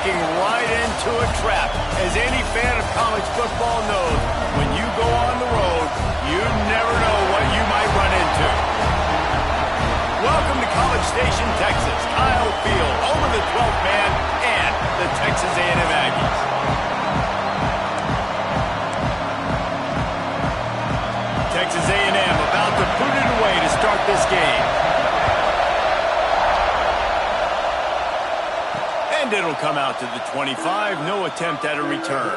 walking right into a trap. As any fan of college football knows, when you go on the road, you never know what you might run into. Welcome to College Station, Texas, Kyle Field, home of the 12th man and the Texas A&M Aggies. Texas A&M about to put it away to start this game. And it'll come out to the 25, no attempt at a return.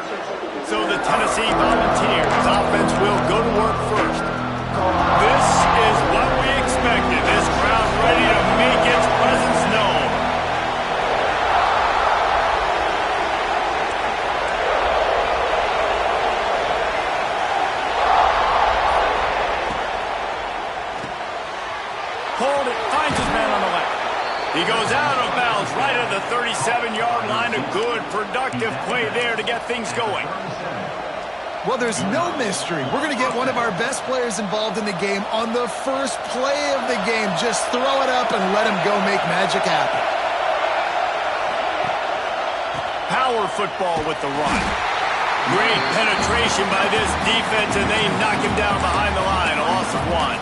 So the Tennessee Volunteers offense will go to work first. This is what we expected. This crowd ready to make its presence known. Hold it, finds his man on the left. He goes out of bounds right at the 37-yard line. A good, productive play there to get things going. Well, there's no mystery. We're going to get one of our best players involved in the game on the first play of the game. Just throw it up and let him go make magic happen. Power football with the run. Great penetration by this defense, and they knock him down behind the line. A loss of 1.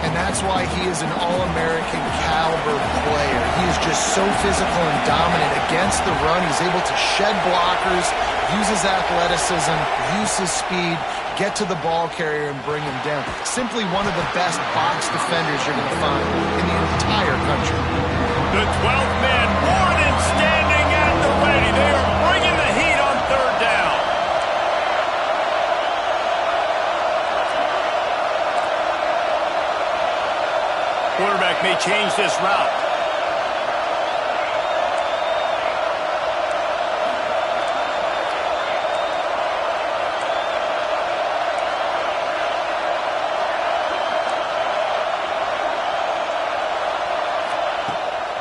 And that's why he is an All-American caliber player. He is just so physical and dominant against the run. He's able to shed blockers, use his athleticism, use his speed, get to the ball carrier and bring him down. Simply one of the best box defenders you're going to find in the entire country. The 12th man more than standing at the ready. They are bringing the heat on third down. Quarterback may change this route.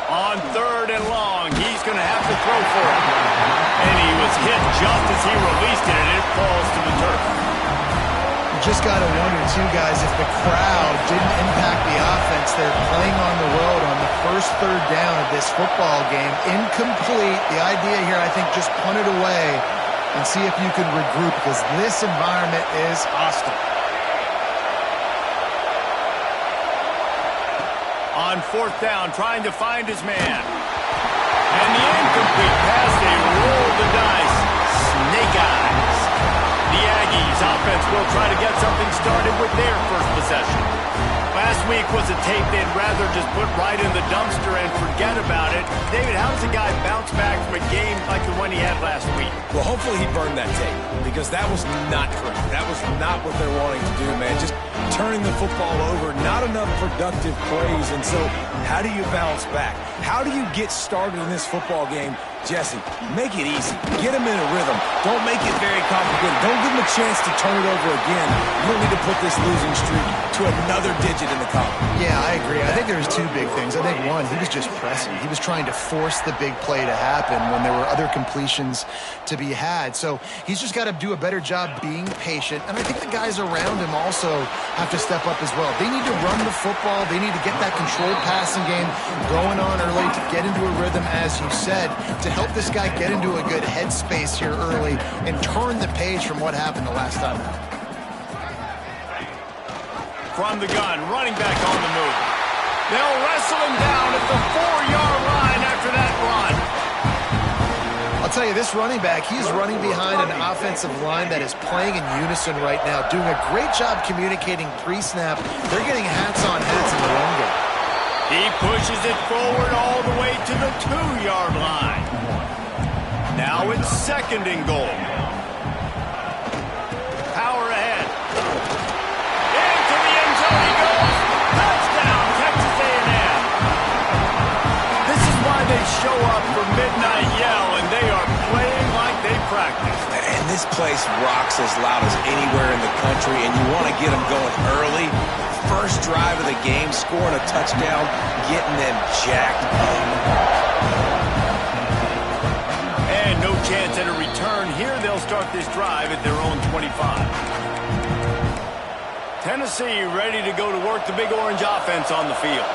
On third and long, he's going to have to throw for it. And he was hit just as he released it, and it falls to the turf. Just got to wonder, too, guys, if the crowd didn't impact the offense. They're playing on the road on the first third down of this football game. Incomplete. The idea here, I think, just punt it away and see if you can regroup, because this environment is hostile. On fourth down, trying to find his man. And the incomplete pass, they roll the dice. Snake eyes. The Aggies offense will try to get something started with their first possession. Last week was a tape they'd rather just put right in the dumpster and forget about it. David, how does a guy bounce back from a game like the one he had last week? Well, hopefully he burned that tape, because that was not correct. That was not what they're wanting to do, man. Just turning the football over, not enough productive plays. And so how do you bounce back? How do you get started in this football game? Jesse, make it easy. Get him in a rhythm. Don't make it very complicated. Don't give him a chance to turn it over again. You don't need to put this losing streak to another digit in the column. Yeah, I agree. I think there's two big things. I think, one, he was just pressing. He was trying to force the big play to happen when there were other completions to be had. So he's just got to do a better job being patient. And I think the guys around him also have to step up as well. They need to run the football. They need to get that controlled passing game going on early to get into a rhythm, as you said, to help this guy get into a good headspace here early and turn the page from what happened the last time out. From the gun, running back on the move. They'll wrestle him down at the 4-yard line after that run. I'll tell you, this running back, he's running behind an offensive line that is playing in unison right now, doing a great job communicating pre-snap. They're getting hats on hats in the run game. He pushes it forward all the way to the 2-yard line. Now it's second and goal. Power ahead. Into the end zone he goes. Touchdown, Texas A&M. This is why they show up for midnight yell, and they are playing like they practice. And this place rocks as loud as anywhere in the country, and you want to get them going early. First drive of the game, scoring a touchdown, getting them jacked up. And no chance at a return here. They'll start this drive at their own 25. Tennessee ready to go to work, the Big Orange offense on the field.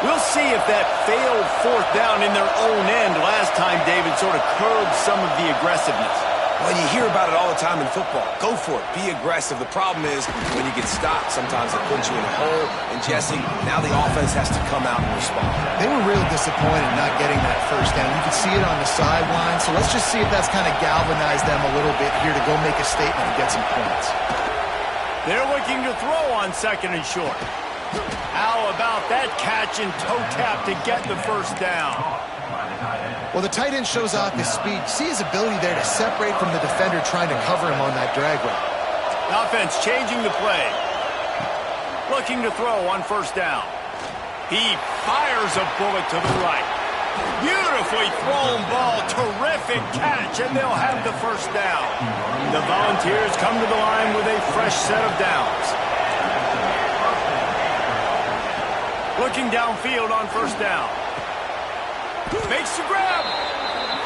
We'll see if that failed fourth down in their own end last time, David, sort of curbed some of the aggressiveness. Well, you hear about it all the time in football. Go for it. Be aggressive. The problem is when you get stopped, sometimes it puts you in a hole. And, Jesse, now the offense has to come out and respond. They were real disappointed not getting that first down. You could see it on the sideline. So let's just see if that's kind of galvanized them a little bit here to go make a statement and get some points. They're looking to throw on second and short. How about that catch and toe tap to get the first down? Well, the tight end shows off his speed. See his ability there to separate from the defender trying to cover him on that drag route. Offense changing the play. Looking to throw on first down. He fires a bullet to the right. Beautifully thrown ball. Terrific catch, and they'll have the first down. The Volunteers come to the line with a fresh set of downs. Looking downfield on first down. Makes the grab.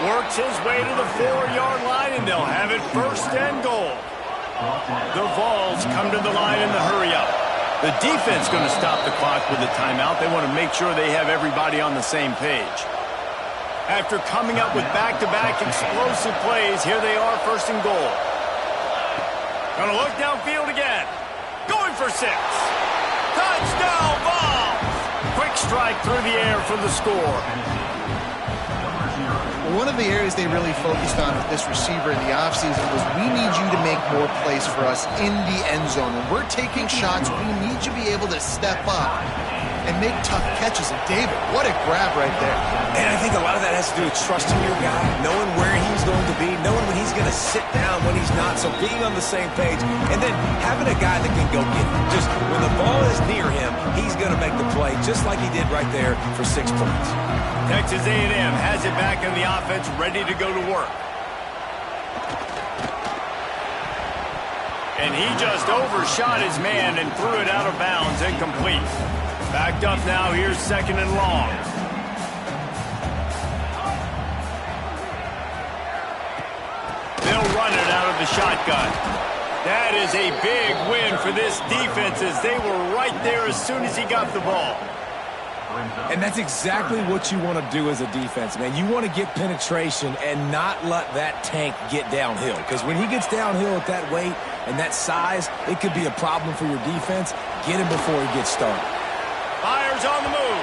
Works his way to the 4-yard line, and they'll have it first and goal. The Vols come to the line in the hurry-up. The defense going to stop the clock with a timeout. They want to make sure they have everybody on the same page. After coming up with back-to-back explosive plays, here they are first and goal. Going to look downfield again. Going for 6. Touchdown, Vols! Quick strike through the air for the score. One of the areas they really focused on with this receiver in the offseason was we need you to make more plays for us in the end zone. When we're taking shots, we need you to be able to step up and make tough catches. And David, what a grab right there. And I think a lot of that has to do with trusting your guy, knowing where he's going to be, knowing when he's going to sit down, when he's not, so being on the same page, and then having a guy that can go get it. Just when the ball is near him, he's going to make the play, just like he did right there for 6 points. Texas A&M has it back in the offense, ready to go to work. And he just overshot his man and threw it out of bounds, incomplete. Backed up now, here's second and long. They'll run it out of the shotgun. That is a big win for this defense as they were right there as soon as he got the ball. And that's exactly what you want to do as a defense, man. You want to get penetration and not let that tank get downhill. Because when he gets downhill at that weight and that size, it could be a problem for your defense. Get him before he gets started. Fires on the move.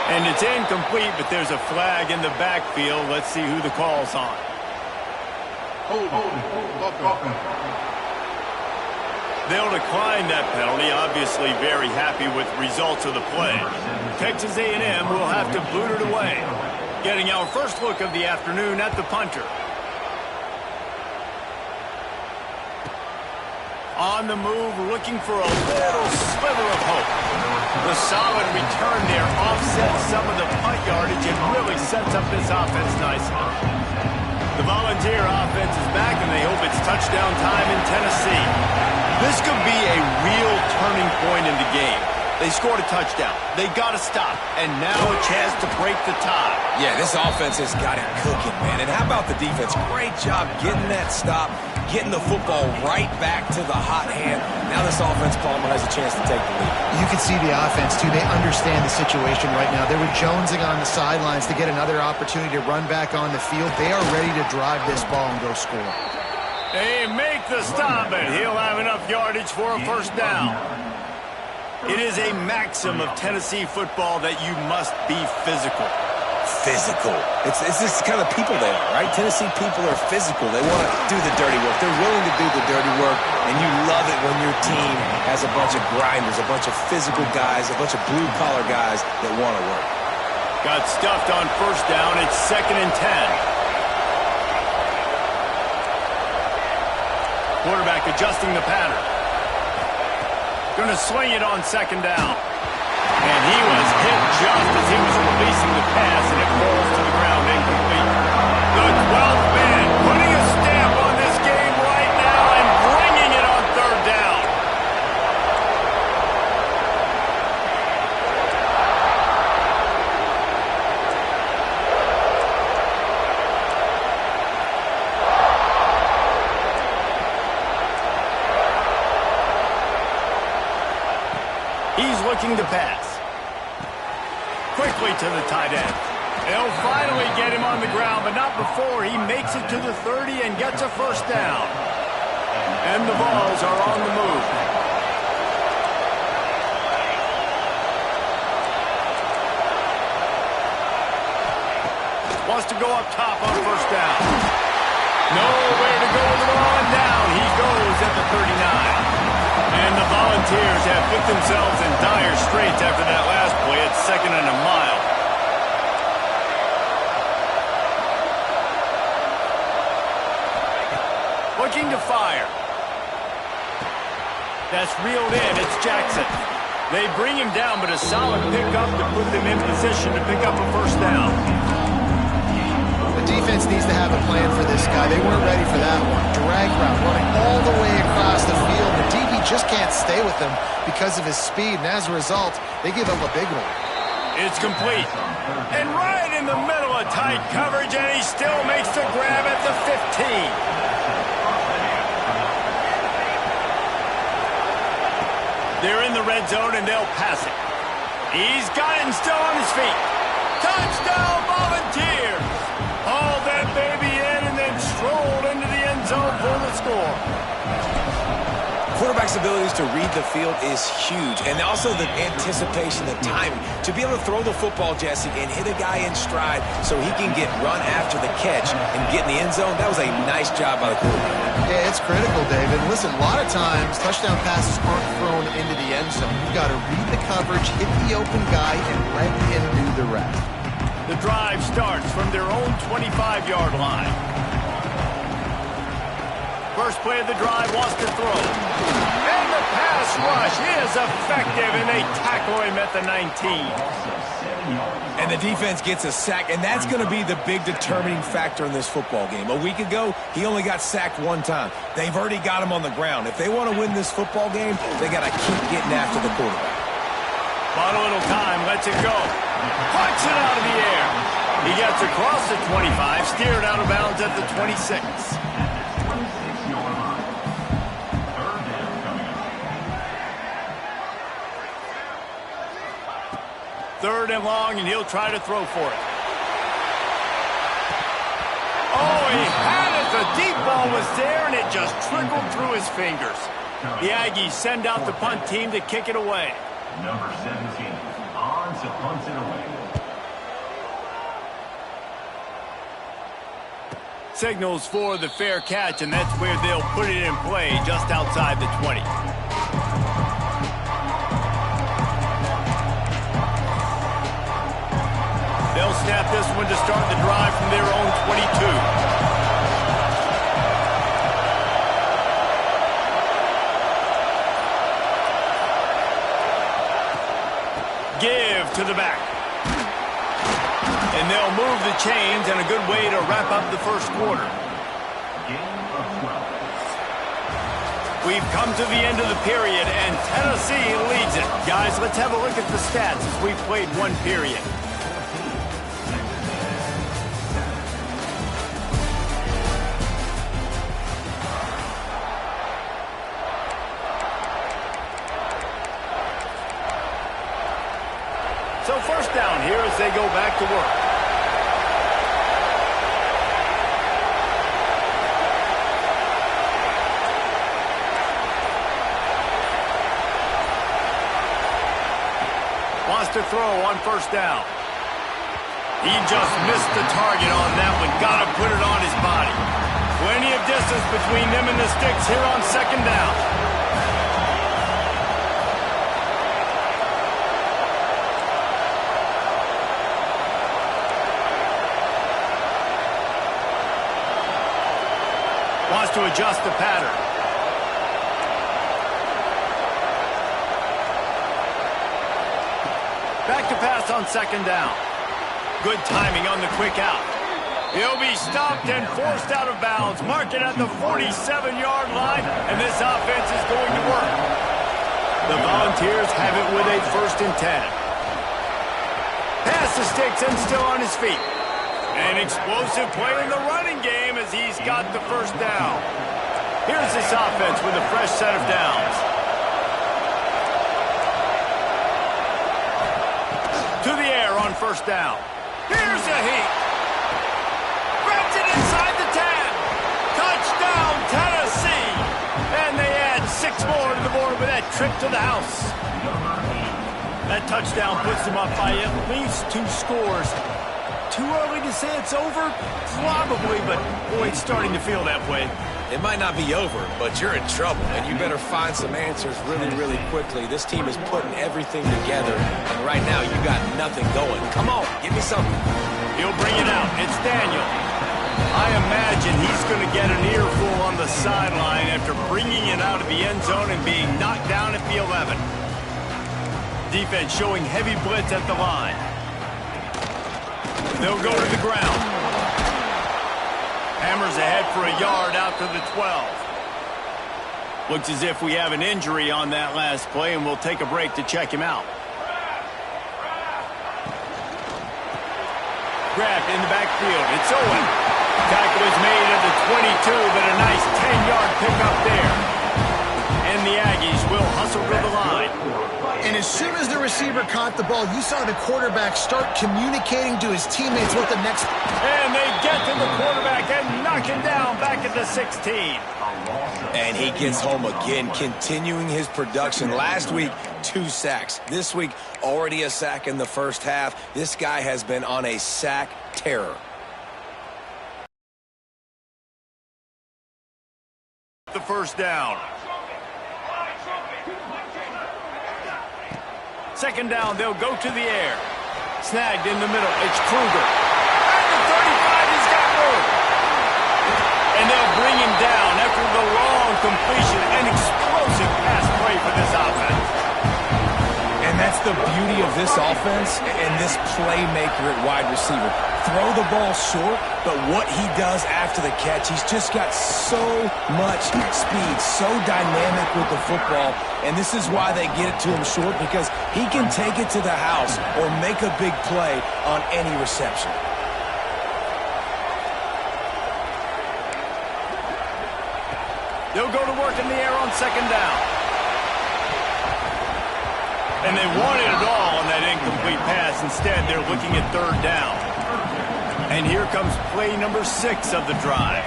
And it's incomplete, but there's a flag in the backfield. Let's see who the call's on. They'll decline that penalty, obviously very happy with results of the play. Texas A&M will have to boot it away. Getting our first look of the afternoon at the punter. On the move, looking for a little sliver of hope. The solid return there offsets some of the punt yardage and really sets up this offense nicely. The Volunteer offense is back, and they hope it's touchdown time in Tennessee. This could be a real turning point in the game. They scored a touchdown. They got to stop. And now a chance to break the tie. Yeah, this offense has got it cooking, man. And how about the defense? Great job getting that stop, getting the football right back to the hot hand. Now this offense, Palmer, has a chance to take the lead. You can see the offense, too. They understand the situation right now. They were jonesing on the sidelines to get another opportunity to run back on the field. They are ready to drive this ball and go score. They make the stop, and he'll have enough yardage for a first down. It is a maxim of Tennessee football that you must be physical. Physical. It's just kind of people they are, right? Tennessee people are physical. They want to do the dirty work. They're willing to do the dirty work, and you love it when your team has a bunch of grinders, a bunch of physical guys, a bunch of blue-collar guys that want to work. Got stuffed on first down. It's 2nd and 10. Quarterback adjusting the pattern. Going to swing it on 2nd down. And he was hit just as he was releasing the pass, and it falls to the ground incomplete. The 12th man putting a stamp on this game right now and bringing it on 3rd down. He's looking to pass. quickly to the tight end. They'll finally get him on the ground, but not before he makes it to the 30 and gets a first down. And the Vols are on the move. Wants to go up top on first down. Nowhere to go with the ball, and down he goes at the 39. And the Volunteers have put themselves in dire straits after that last play at 2nd and a mile. Looking to fire. That's reeled in. It's Jackson. They bring him down, but a solid pickup to put them in position to pick up a first down. The defense needs to have a plan for this guy. They weren't ready for that one. Drag route running all the way across the field. The DB just can't stay with him because of his speed, and as a result, they give up a big one. It's complete. And right in the middle of tight coverage, and he still makes the grab at the 15. They're in the red zone, and they'll pass it. He's got it and still on his feet. Touchdown, Volunteers! Hauled that baby in and then strolled into the end zone for the score. Quarterback's abilities to read the field is huge, and also the anticipation, the timing. To be able to throw the football, Jesse, and hit a guy in stride so he can get run after the catch and get in the end zone, that was a nice job by the quarterback. Yeah, it's critical, David. Listen, a lot of times, touchdown passes aren't thrown into the end zone. You've got to read the coverage, hit the open guy, and let him do the rest. The drive starts from their own 25-yard line. First play of the drive wants to throw. And the pass rush is effective, and they tackle him at the 19. And the defense gets a sack, and that's going to be the big determining factor in this football game. A week ago, he only got sacked one time. They've already got him on the ground. If they want to win this football game, they got to keep getting after the quarterback. Bought a little time, lets it go. Punts it out of the air. He gets across the 25, steered out of bounds at the 26. Third and long, and he'll try to throw for it. Oh, he had it. The deep ball was there, and it just trickled through his fingers. The Aggies send out the punt team to kick it away. Number 17, on to punt it away. Signals for the fair catch, and that's where they'll put it in play just outside the 20. They'll snap this one to start the drive from their own 22. Give to the back. And they'll move the chains, and a good way to wrap up the first quarter. We've come to the end of the period, and Tennessee leads it. Guys, let's have a look at the stats as we've played one period. So first down here as they go back to work. Wants to throw on first down. He just missed the target on that one. Got to put it on his body. Plenty of distance between them and the sticks here on second down. Wants to adjust the pattern. Back to pass on second down. Good timing on the quick out. He'll be stopped and forced out of bounds. Mark it at the 47-yard line, and this offense is going to work. The Volunteers have it with a 1st and 10. Pass the sticks and still on his feet. An explosive play in the running game as he's got the first down. Here's this offense with a fresh set of downs. To the air on first down. Here's a heat. Grabs it inside the 10. Touchdown, Tennessee. And they add 6 more to the board with that trip to the house. That touchdown puts them up by at least 2 scores. Too early to say it's over? Probably, but boy, it's starting to feel that way. It might not be over, but you're in trouble, and you better find some answers really, really quickly. This team is putting everything together, and right now you got nothing going. Come on, give me something. He'll bring it out. It's Daniel. I imagine he's going to get an earful on the sideline after bringing it out of the end zone and being knocked down at the 11. Defense showing heavy blitz at the line. They'll go to the ground. Hammers ahead for a yard out to the 12. Looks as if we have an injury on that last play, and we'll take a break to check him out. Grabbed in the backfield. It's Owen. Tackle is made at the 22, but a nice 10-yard pickup there. And the Aggies will hustle to the line. And as soon as the receiver caught the ball, you saw the quarterback start communicating to his teammates what the next... And they get to the quarterback and knock him down back at the 16. And he gets home again, continuing his production. Last week, 2 sacks. This week, already a sack in the first half. This guy has been on a sack terror. The first down. Second down, they'll go to the air. Snagged in the middle. It's Kruger. At the 35, he's got room. And they'll bring him down after the long completion. An explosive pass play for this offense. And that's the beauty of this offense and this playmaker at wide receiver. Throw the ball short, but what he does after the catch, he's just got so much speed, so dynamic with the football, and this is why they get it to him short, because he can take it to the house or make a big play on any reception. They'll go to work in the air on second down. And they wanted it all on that incomplete pass. Instead, they're looking at third down. And here comes play number 6 of the drive.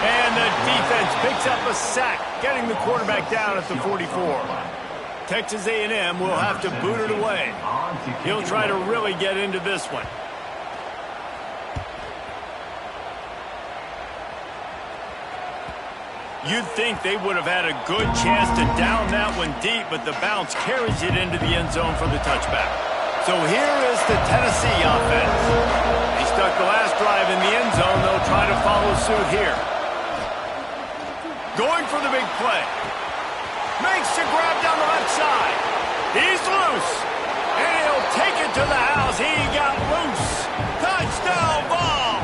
And the defense picks up a sack, getting the quarterback down at the 44. Texas A&M will have to boot it away. He'll try to really get into this one. You'd think they would have had a good chance to down that one deep, but the bounce carries it into the end zone for the touchback. So here is the Tennessee offense. They stuck the last drive in the end zone. They'll try to follow suit here. Going for the big play. Makes the grab down the left side. He's loose. And he'll take it to the house. He got loose. Touchdown ball.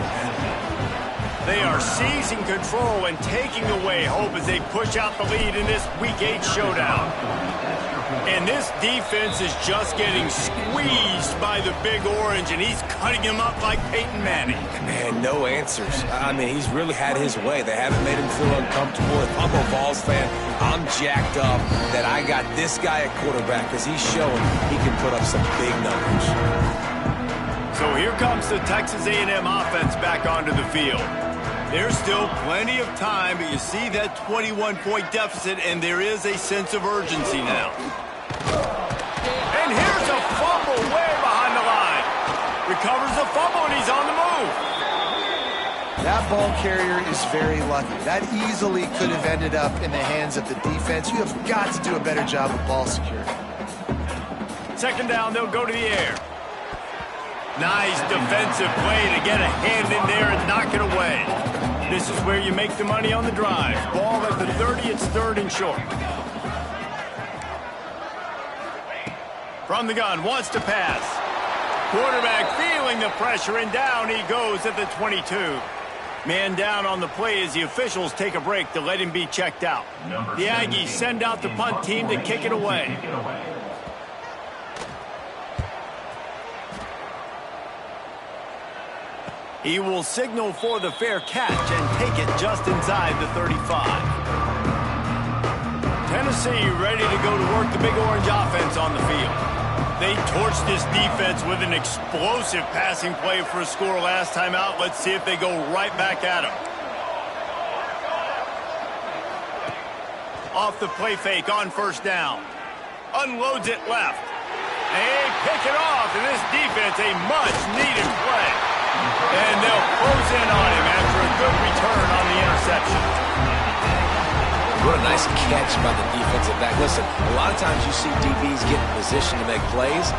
They are seizing control and taking away hope as they push out the lead in this Week 8 showdown. And this defense is just getting squeezed by the Big Orange, and he's cutting him up like Peyton Manning. Man, no answers. I mean, he's really had his way. They haven't made him feel uncomfortable. If I'm a Vols fan, I'm jacked up that I got this guy at quarterback because he's showing he can put up some big numbers. So here comes the Texas A&M offense back onto the field. There's still plenty of time, but you see that 21-point deficit, and there is a sense of urgency now. And here's a fumble way behind the line. Recovers the fumble, and he's on the move. That ball carrier is very lucky. That easily could have ended up in the hands of the defense. You have got to do a better job with ball security. Second down, they'll go to the air. Nice defensive play to get a hand in there and knock it away. This is where you make the money on the drive. Ball at the 30, it's third and short. From the gun, wants to pass. Quarterback feeling the pressure, and down he goes at the 22. Man down on the play as the officials take a break to let him be checked out. The Aggies send out the punt team to kick it away. He will signal for the fair catch and take it just inside the 35. to see you ready to go to work the Big Orange offense on the field. They torched this defense with an explosive passing play for a score last time out. Let's see if they go right back at them. Off the play fake on first down. Unloads it left. They pick it off, and this defense, a much-needed play. And they'll close in on him after a good return on the interception. What a nice catch by the defensive back. Listen, a lot of times you see DBs get in position to make plays,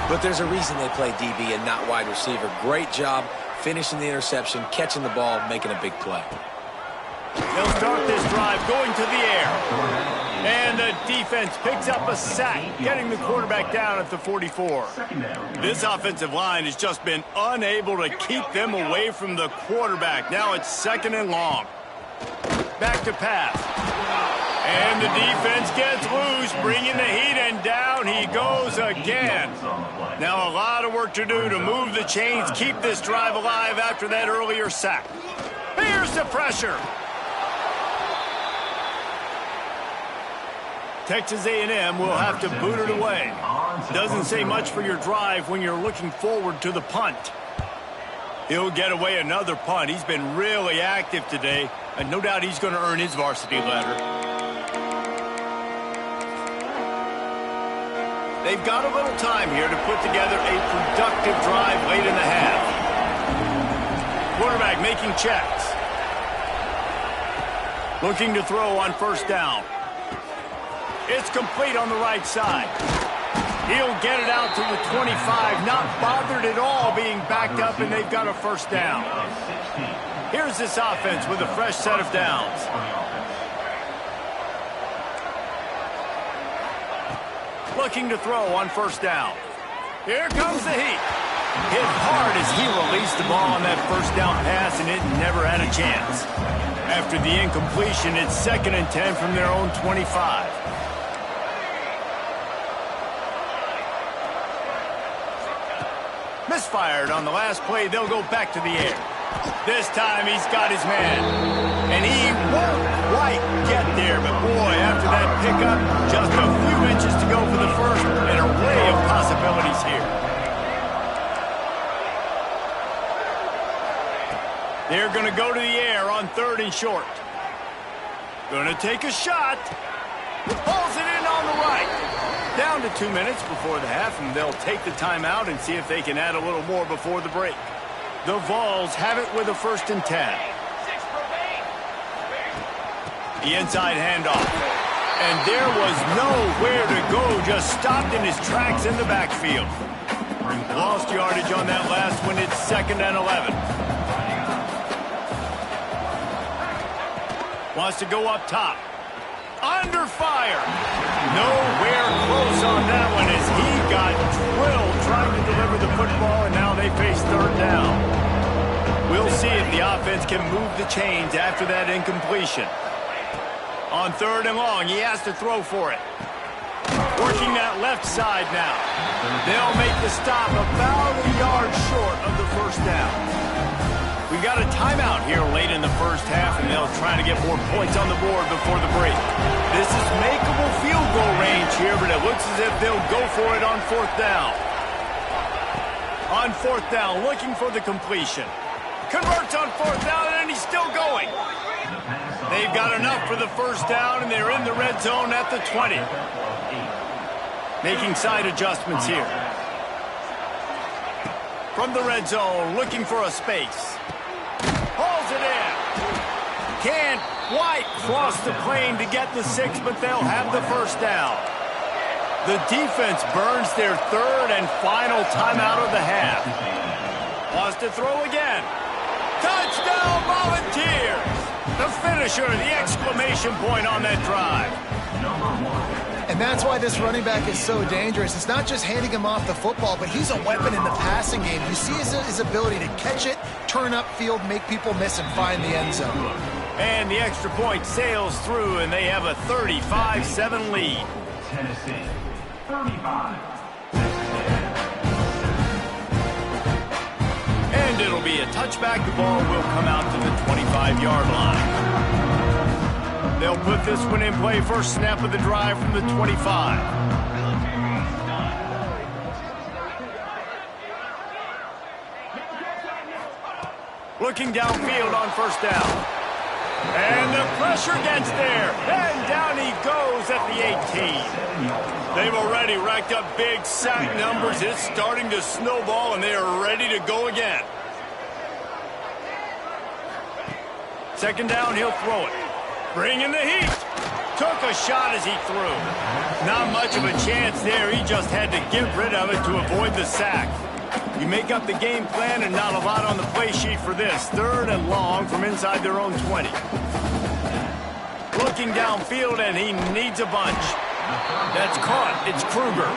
but there's a reason they play DB and not wide receiver. Great job finishing the interception, catching the ball, making a big play. They'll start this drive going to the air. And the defense picks up a sack, getting the quarterback down at the 44. This offensive line has just been unable to keep them away from the quarterback. Now it's 2nd and long. Back to pass. And the defense gets loose, bringing the heat, and down he goes again. Now a lot of work to do to move the chains, keep this drive alive after that earlier sack. Here's the pressure. Texas A&M will have to boot it away. Doesn't say much for your drive when you're looking forward to the punt. He'll get away another punt. He's been really active today, and no doubt he's going to earn his varsity letter. They've got a little time here to put together a productive drive late in the half. Quarterback making checks. Looking to throw on first down. It's complete on the right side. He'll get it out to the 25, not bothered at all being backed up, and they've got a first down. Here's this offense with a fresh set of downs. Looking to throw on first down. Here comes the heat. Hit hard as he released the ball on that first down pass, and it never had a chance. After the incompletion, it's 2nd and 10 from their own 25. Misfired on the last play. They'll go back to the air. This time he's got his man. And he won't quite get there. But boy, after that pickup, just a few inches to go for the first. An array of possibilities here. They're going to go to the air on 3rd and short. Going to take a shot. Pulls it in on the right. Down to 2 minutes before the half, and they'll take the timeout and see if they can add a little more before the break. The Vols have it with a 1st and 10. The inside handoff. And there was nowhere to go, just stopped in his tracks in the backfield. Lost yardage on that last one. It's 2nd and 11. Wants to go up top. Under fire. Nowhere close on that one as he got drilled trying to deliver the football, and now they face 3rd down. We'll see if the offense can move the chains after that incompletion. On 3rd and long, he has to throw for it. Working that left side now. They'll make the stop about a yard short of the first down. We've got a timeout here late in the first half, and they'll try to get more points on the board before the break. This is makeable field goal range here, but it looks as if they'll go for it on 4th down. On 4th down, looking for the completion. Converts on 4th down, and he's still going. They've got enough for the first down, and they're in the red zone at the 20. Making side adjustments here. From the red zone, looking for a space. Hauls it in. Can't quite cross the plane to get the 6, but they'll have the first down. The defense burns their 3rd and final timeout of the half. Wants to throw again. Touchdown, Volunteers! The finisher, the exclamation point on that drive. And that's why this running back is so dangerous. It's not just handing him off the football, but he's a weapon in the passing game. You see his ability to catch it, turn upfield, make people miss, and find the end zone. And the extra point sails through, and they have a 35-7 lead. Tennessee, 35. And it'll be a touchback. The ball will come out to the 25-yard line. They'll put this one in play first snap of the drive from the 25. Looking downfield on first down. And the pressure gets there. And down he goes at the 18. They've already racked up big sack numbers. It's starting to snowball, and they are ready to go again. Second down, he'll throw it. Bring in the heat. Took a shot as he threw. Not much of a chance there. He just had to get rid of it to avoid the sack. You make up the game plan and not a lot on the play sheet for this. Third and long from inside their own 20. Looking downfield, and he needs a bunch. That's caught. It's Kruger.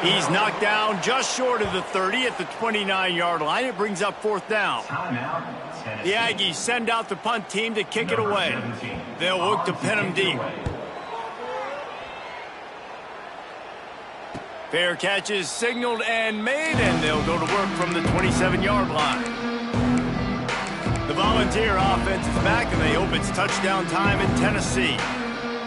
He's knocked down just short of the 30 at the 29-yard line. It brings up fourth down. The Aggies send out the punt team to kick it away. They'll look to pin him deep. Fair catch is signaled and made, and they'll go to work from the 27-yard line. The Volunteer offense is back, and they hope it's touchdown time in Tennessee.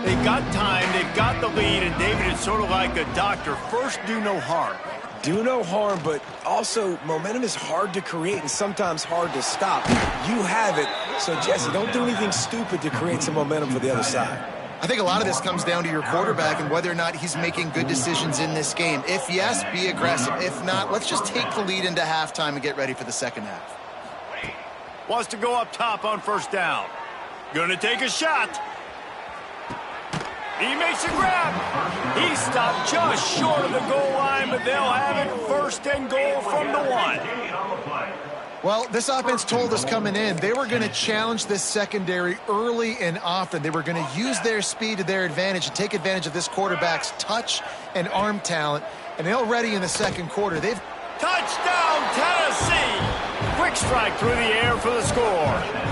They got time, they've got the lead, and David, it's sort of like a doctor. First, do no harm. Do no harm, but also momentum is hard to create and sometimes hard to stop. You have it, so Jesse, don't do anything stupid to create some momentum for the other side. I think a lot of this comes down to your quarterback and whether or not he's making good decisions in this game. If yes, be aggressive. If not, let's just take the lead into halftime and get ready for the second half. Wants to go up top on first down. Gonna take a shot. He makes a grab. He stopped just short of the goal line, but they'll have it first and goal from the 1. Well, this offense told us coming in they were going to challenge this secondary early and often. They were going to use their speed to their advantage and take advantage of this quarterback's touch and arm talent. And already in the second quarter, they've... Touchdown, Tennessee! Quick strike through the air for the score.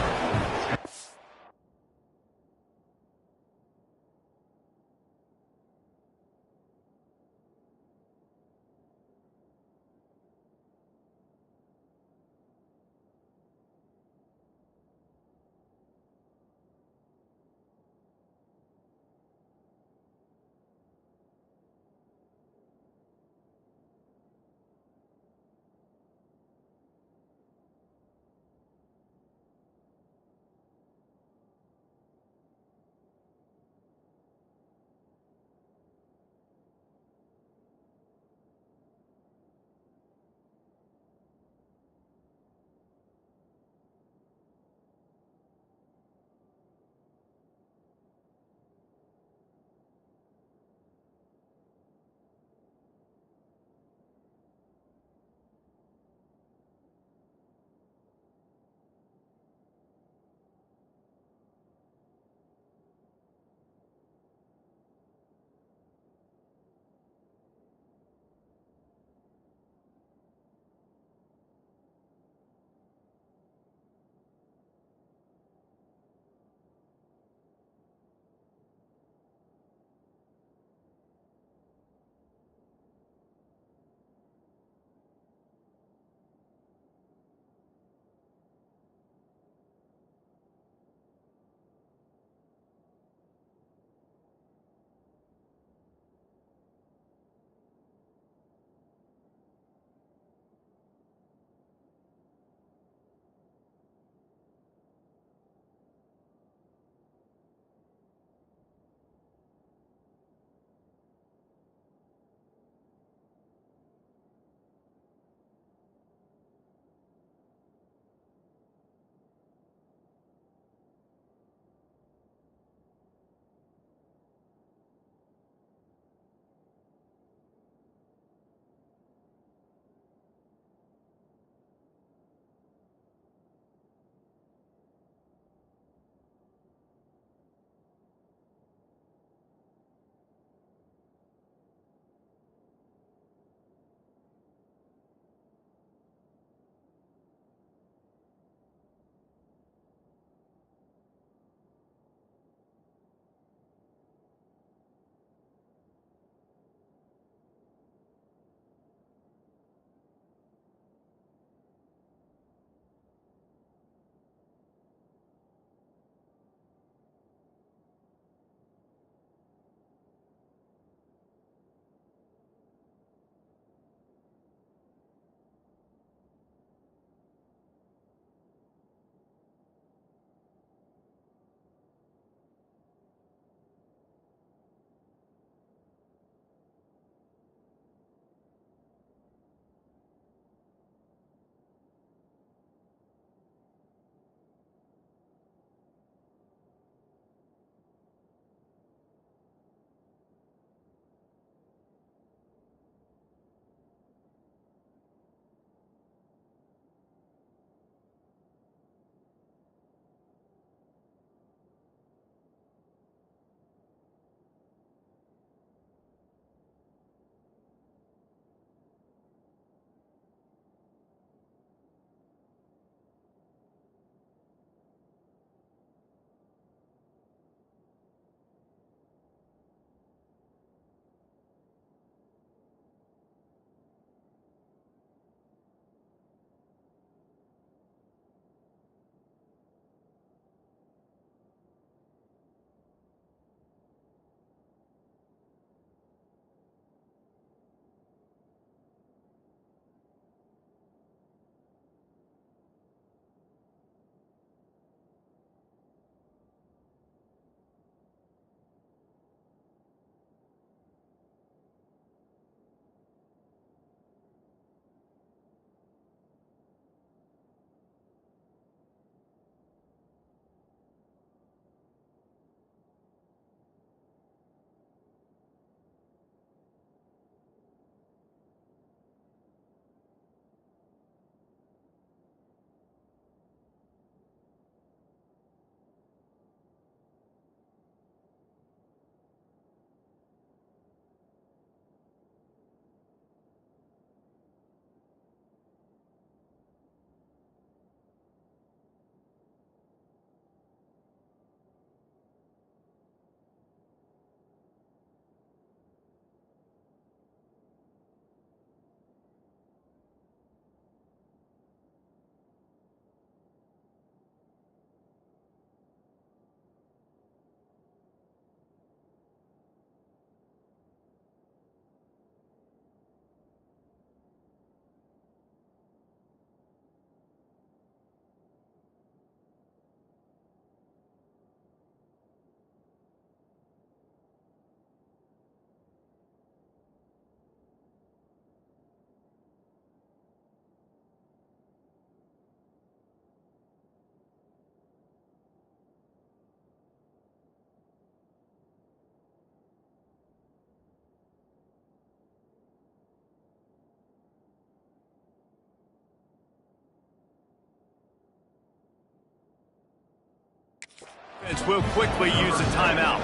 Will quickly use a timeout.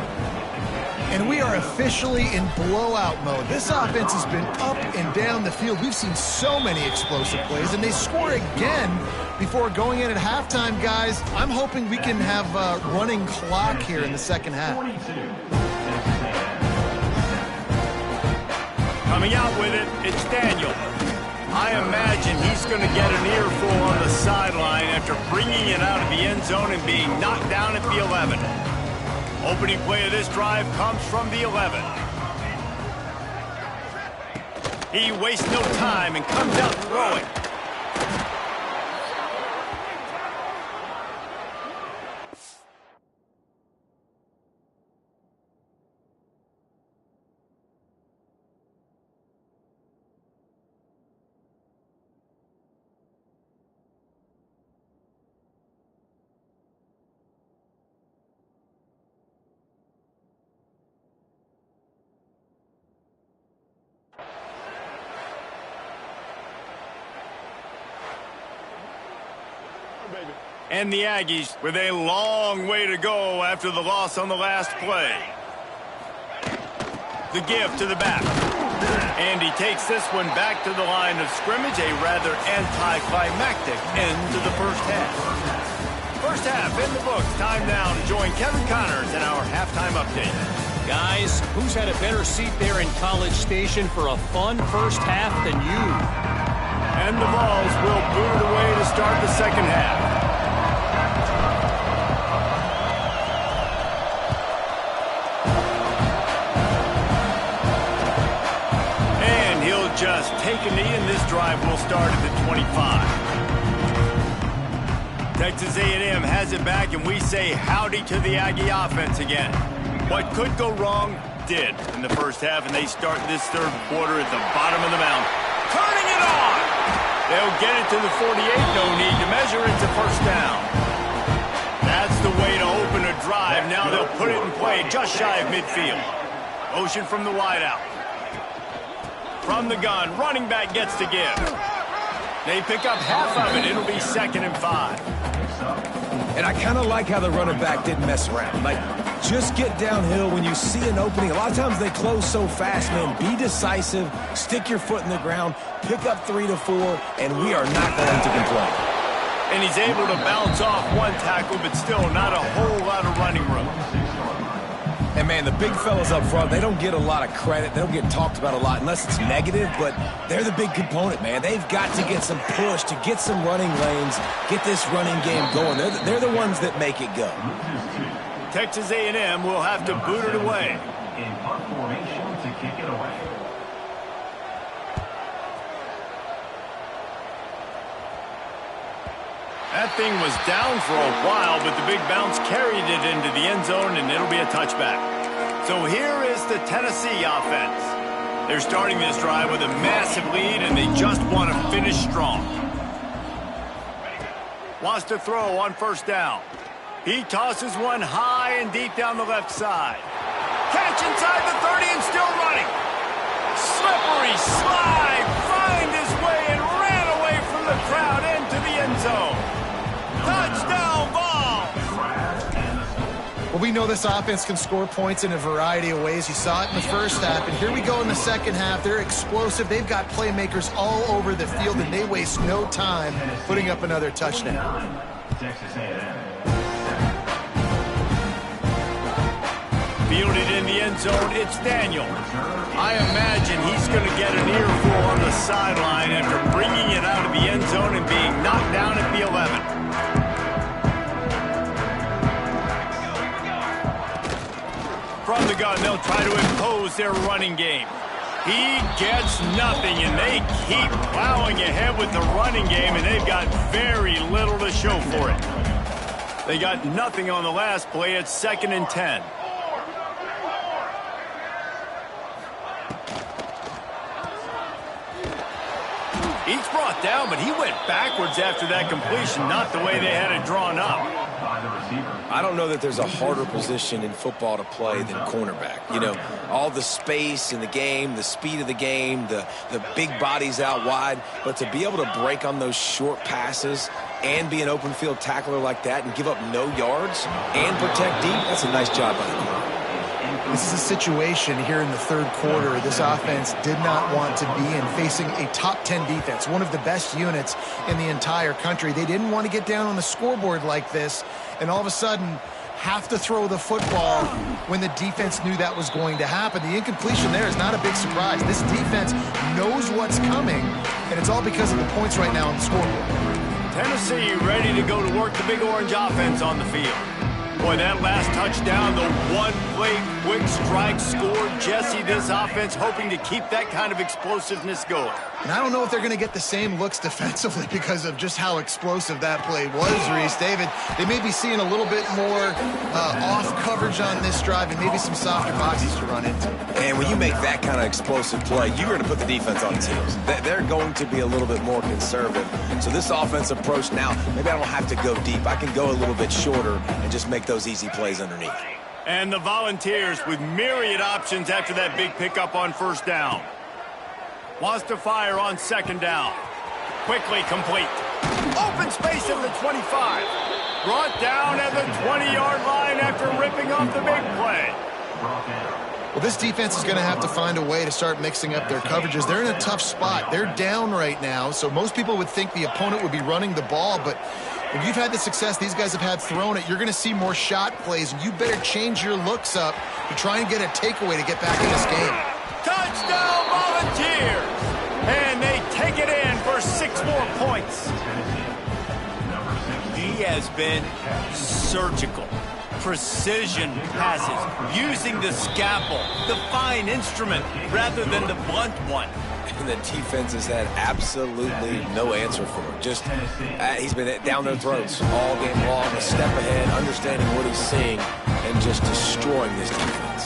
And we are officially in blowout mode. This offense has been up and down the field. We've seen so many explosive plays, and they score again before going in at halftime, guys. I'm hoping we can have a running clock here in the second half. Coming out with it, it's Daniel. I imagine he's going to get an earful on the sideline after bringing it out of the end zone and being knocked down at the 11. Opening play of this drive comes from the 11. He wastes no time and comes out throwing. And the Aggies with a long way to go after the loss on the last play. The give to the back. And he takes this one back to the line of scrimmage, a rather anticlimactic end to the first half. First half in the books. Time now to join Kevin Connors in our halftime update. Guys, who's had a better seat there in College Station for a fun first half than you? And the Vols will boot it away to start the second half. Just take a knee, and this drive will start at the 25. Texas A&M has it back, and we say howdy to the Aggie offense again. What could go wrong did in the first half, and they start this third quarter at the bottom of the mound. Turning it on! They'll get it to the 48, no need to measure it to first down. That's the way to open a drive. Now they'll put it in play just shy of midfield. Motion from the wideout. From the gun, running back gets to give. They pick up half of it. It'll be 2nd and 5. And I kind of like how the running back didn't mess around. Like, just get downhill when you see an opening. A lot of times they close so fast, man. Be decisive, stick your foot in the ground, pick up 3 to 4, and we are not going to complain. And he's able to bounce off one tackle, but still not a whole lot of running room. And, man, the big fellas up front, they don't get a lot of credit. They don't get talked about a lot unless it's negative, but they're the big component, man. They've got to get some push, to get some running lanes, get this running game going. They're the ones that make it go. Texas A&M will have to boot it away. In punt formation to kick it away. That thing was down for a while, but the big bounce carried it into the end zone, and it'll be a touchback. So here is the Tennessee offense. They're starting this drive with a massive lead, and they just want to finish strong. Wants to throw on first down. He tosses one high and deep down the left side. Catch inside the 30 and still running. Slippery slide, find his way and ran away from the crowd into the end zone. Touchdown, Vols! Well, we know this offense can score points in a variety of ways. You saw it in the first half, and here we go in the second half. They're explosive. They've got playmakers all over the field, and they waste no time putting up another touchdown. Texas A&M. Fielded in the end zone, it's Daniel. I imagine he's going to get an earful on the sideline after bringing it out of the end zone and being knocked down at the 11. From the gun, they'll try to impose their running game. He gets nothing, and they keep plowing ahead with the running game, and they've got very little to show for it. They got nothing on the last play. It's 2nd and 10. He's brought down, but he went backwards after that completion, not the way they had it drawn up. by the receiver. I don't know that there's a harder position in football to play than cornerback. You know, all the space in the game, the speed of the game, the big bodies out wide. But to be able to break on those short passes and be an open field tackler like that and give up no yards and protect deep, that's a nice job by the corner. This is a situation here in the third quarter this offense did not want to be in, facing a top 10 defense, one of the best units in the entire country. They didn't want to get down on the scoreboard like this and all of a sudden have to throw the football when the defense knew that was going to happen. The incompletion there is not a big surprise. This defense knows what's coming, and it's all because of the points right now on the scoreboard. Tennessee ready to go to work the Big Orange offense on the field. Boy, that last touchdown, the one-play quick strike scored. Jesse, this offense hoping to keep that kind of explosiveness going. And I don't know if they're going to get the same looks defensively because of just how explosive that play was, Reese. David, they may be seeing a little bit more off coverage on this drive and maybe some softer boxes to run into. And when you make that kind of explosive play, you're going to put the defense on its heels. They're going to be a little bit more conservative. So this offensive approach now, maybe I don't have to go deep. I can go a little bit shorter and just make those easy plays underneath. And the Volunteers with myriad options after that big pickup on first down. Wants to fire on second down. Quickly complete. Open space at the 25. Brought down at the 20-yard line after ripping off the big play. Well, this defense is going to have to find a way to start mixing up their coverages. They're in a tough spot. They're down right now, so most people would think the opponent would be running the ball, but if you've had the success these guys have had throwing it, you're going to see more shot plays, and you better change your looks up to try and get a takeaway to get back in this game. Touchdown, Volunteers! And they take it in for 6 more points. He has been surgical. Precision passes, using the scalpel, the fine instrument, rather than the blunt one. And the defense has had absolutely no answer for him. Just, he's been down their throats all game long, a step ahead, understanding what he's seeing, and just destroying this defense.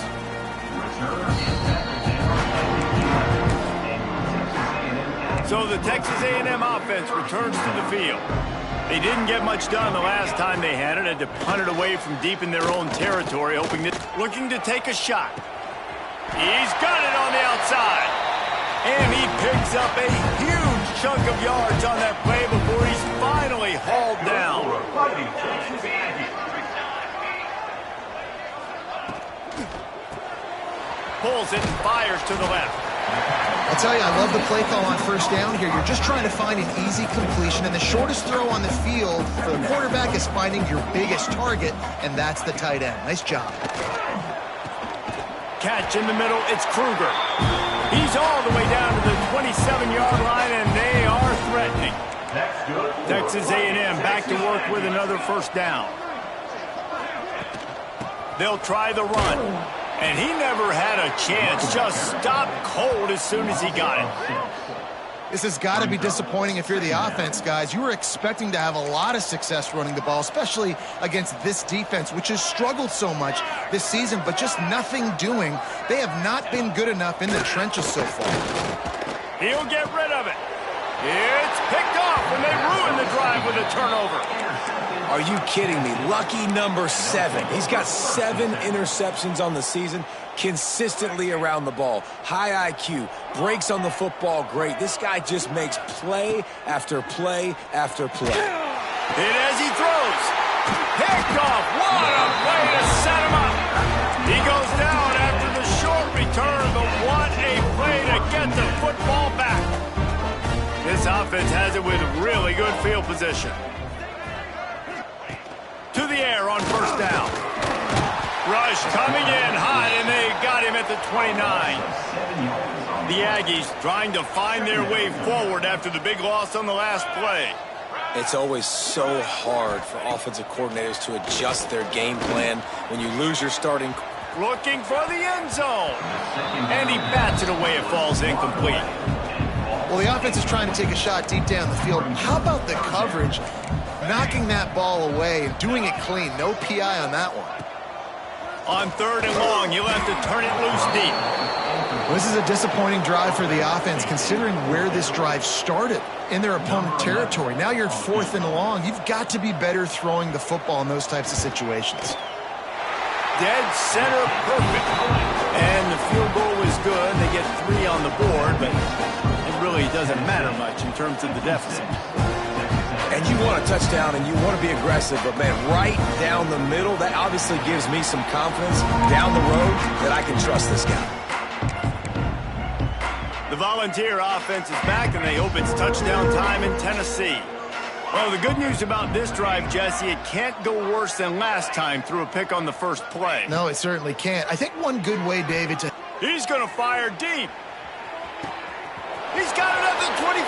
So the Texas A&M offense returns to the field. They didn't get much done the last time they had it. Had to punt it away from deep in their own territory, looking to take a shot. He's got it on the outside. And he picks up a huge chunk of yards on that play before he's finally hauled down. Pulls it and fires to the left. I'll tell you, I love the play call on first down here. You're just trying to find an easy completion, and the shortest throw on the field for the quarterback is finding your biggest target, and that's the tight end. Nice job. Catch in the middle, it's Kruger. He's all the way down to the 27-yard line, and they are threatening. Texas A&M back to work with another first down. They'll try the run. And he never had a chance, just stopped cold as soon as he got it. This has got to be disappointing if you're the offense, guys. You were expecting to have a lot of success running the ball, especially against this defense, which has struggled so much this season, but just nothing doing. They have not been good enough in the trenches so far. He'll get rid of it. It's picked off when they ruin the drive with a turnover. Are you kidding me? Lucky number 7. He's got 7 interceptions on the season, consistently around the ball. High IQ, breaks on the football great. This guy just makes play after play after play. And as he throws, picked off. What a play to set him up. He goes down after the short return, but what a play to get the football back. This offense has it with really good field position. To the air on first down. Rush coming in hot, and they got him at the 29. The Aggies trying to find their way forward after the big loss on the last play. It's always so hard for offensive coordinators to adjust their game plan when you lose your starting. Looking for the end zone. And he bats it away. It falls incomplete. Well, the offense is trying to take a shot deep down the field. How about the coverage? Knocking that ball away and doing it clean. No PI on that one. On third and long, you'll have to turn it loose deep. Well, this is a disappointing drive for the offense, considering where this drive started in their opponent territory. Now you're 4th and long. You've got to be better throwing the football in those types of situations. Dead center perfect. And the field goal was good. They get 3 on the board, but it really doesn't matter much in terms of the deficit. And you want a touchdown and you want to be aggressive, but man, right down the middle, that obviously gives me some confidence down the road that I can trust this guy. The Volunteer offense is back, and they hope it's touchdown time in Tennessee. Well, the good news about this drive, Jesse, it can't go worse than last time through a pick on the first play. No, it certainly can't. I think one good way, David, to... He's going to fire deep. He's got it at the 25.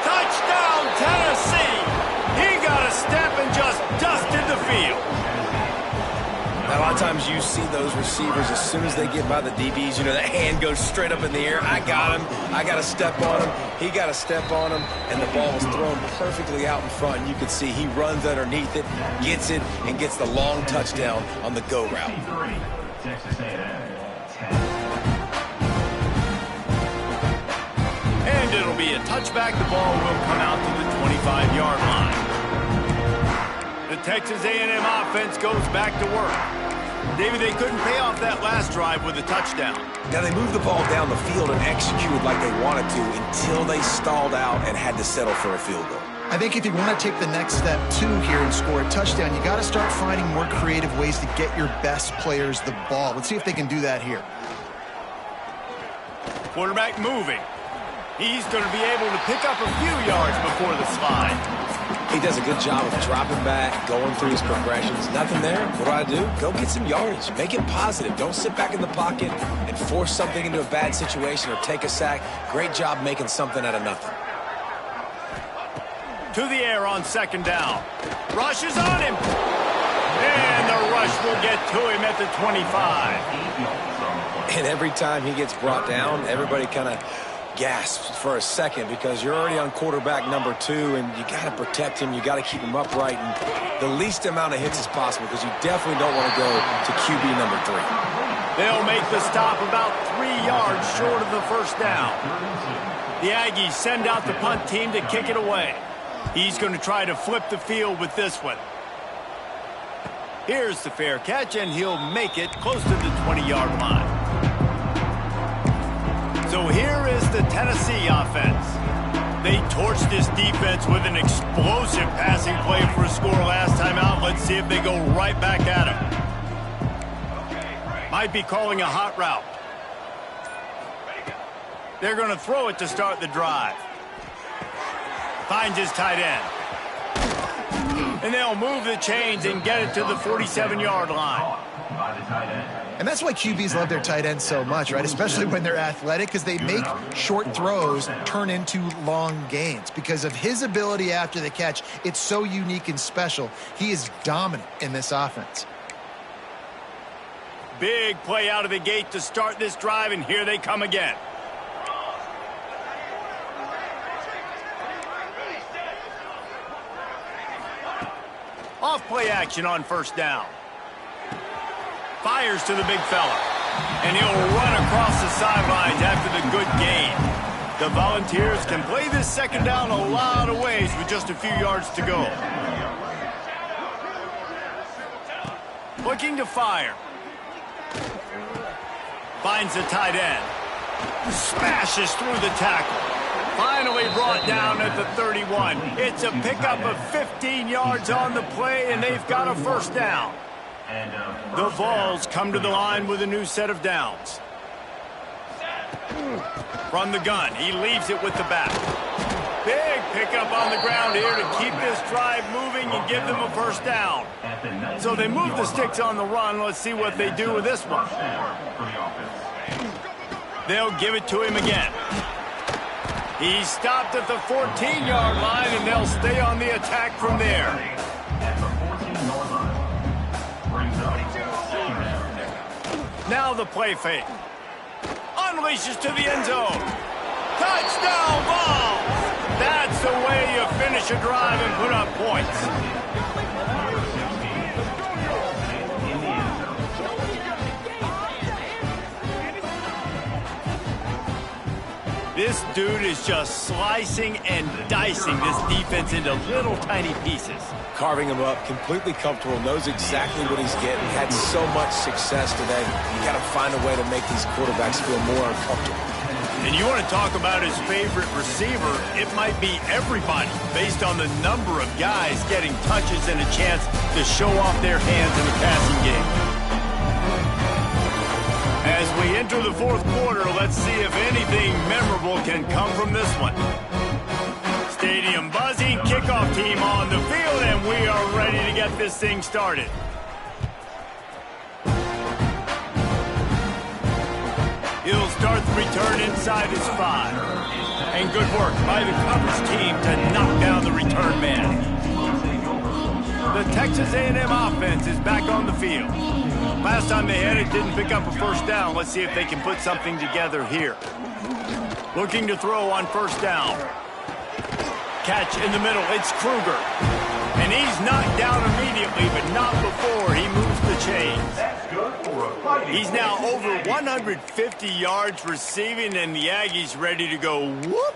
Touchdown, Tennessee. He got a step and just dusted the field. Now, a lot of times you see those receivers, as soon as they get by the DBs, you know, that hand goes straight up in the air. I got him. I got to step on him. He got to step on him, and the ball was thrown perfectly out in front. And you can see he runs underneath it, gets it, and gets the long touchdown on the go route. Texas A&M, Tenn. And it'll be a touchback. The ball will come out to the 25-yard line. The Texas A&M offense goes back to work. David, they couldn't pay off that last drive with a touchdown. Now, they moved the ball down the field and executed like they wanted to until they stalled out and had to settle for a field goal. I think if you want to take the next step, too, here and score a touchdown, you got to start finding more creative ways to get your best players the ball. Let's see if they can do that here. Quarterback moving. He's going to be able to pick up a few yards before the slide. He does a good job of dropping back, going through his progressions. Nothing there. What do? Go get some yardage. Make it positive. Don't sit back in the pocket and force something into a bad situation or take a sack. Great job making something out of nothing. To the air on second down. Rush is on him. And the rush will get to him at the 25. And every time he gets brought down, everybody kind of gasps for a second because you're already on quarterback number 2 and you got to protect him. You got to keep him upright and the least amount of hits as possible because you definitely don't want to go to QB number 3. They'll make the stop about 3 yards short of the first down. The Aggies send out the punt team to kick it away. He's going to try to flip the field with this one. Here's the fair catch, and he'll make it close to the 20-yard line. So here is the Tennessee offense. They torched this defense with an explosive passing play for a score last time out. Let's see if they go right back at him. Might be calling a hot route. They're going to throw it to start the drive. Finds his tight end. And they'll move the chains and get it to the 47-yard line. And that's why QBs love their tight ends so much, right? Especially when they're athletic, because they make short throws turn into long gains. Because of his ability after the catch, it's so unique and special. He is dominant in this offense. Big play out of the gate to start this drive, and here they come again. Off play action on first down. Fires to the big fella. And he'll run across the sidelines after the good gain. The Volunteers can play this second down a lot of ways with just a few yards to go. Looking to fire. Finds the tight end. Smashes through the tackle. Finally brought down at the 31. It's a pickup of 15 yards on the play, and they've got a first down. The Vols come to the line with a new set of downs. From the gun, he leaves it with the back. Big pickup on the ground here to keep this drive moving and give them a first down. So they move the sticks on the run. Let's see what they do with this one. They'll give it to him again. He stopped at the 14-yard line, and they'll stay on the attack from there. Now the play fake. Unleashes to the end zone. Touchdown ball! That's the way you finish a drive and put up points. This dude is just slicing and dicing this defense into little tiny pieces. Carving him up, completely comfortable, knows exactly what he's getting. Had so much success today. You got to find a way to make these quarterbacks feel more uncomfortable. And you want to talk about his favorite receiver, it might be everybody based on the number of guys getting touches and a chance to show off their hands in the passing game. As we enter the fourth quarter, let's see if anything memorable can come from this one. Stadium buzzing, kickoff team on the field, and we are ready to get this thing started. He'll start the return inside his 5. And good work by the coverage team to knock down the return man. The Texas A&M offense is back on the field. Last time they had it, didn't pick up a first down. Let's see if they can put something together here. Looking to throw on first down. Catch in the middle, it's Kruger. And he's knocked down immediately, but not before he moves the chains. He's now over 150 yards receiving, and the Aggies ready to go whoop.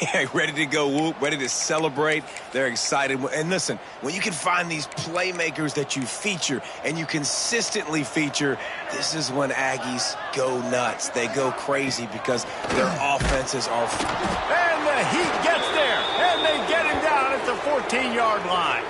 Yeah, ready to go whoop, ready to celebrate. They're excited. And listen, when you can find these playmakers that you feature and you consistently feature, this is when Aggies go nuts. They go crazy because their offenses are... And the Heat gets there, and they get him down at the 14-yard line.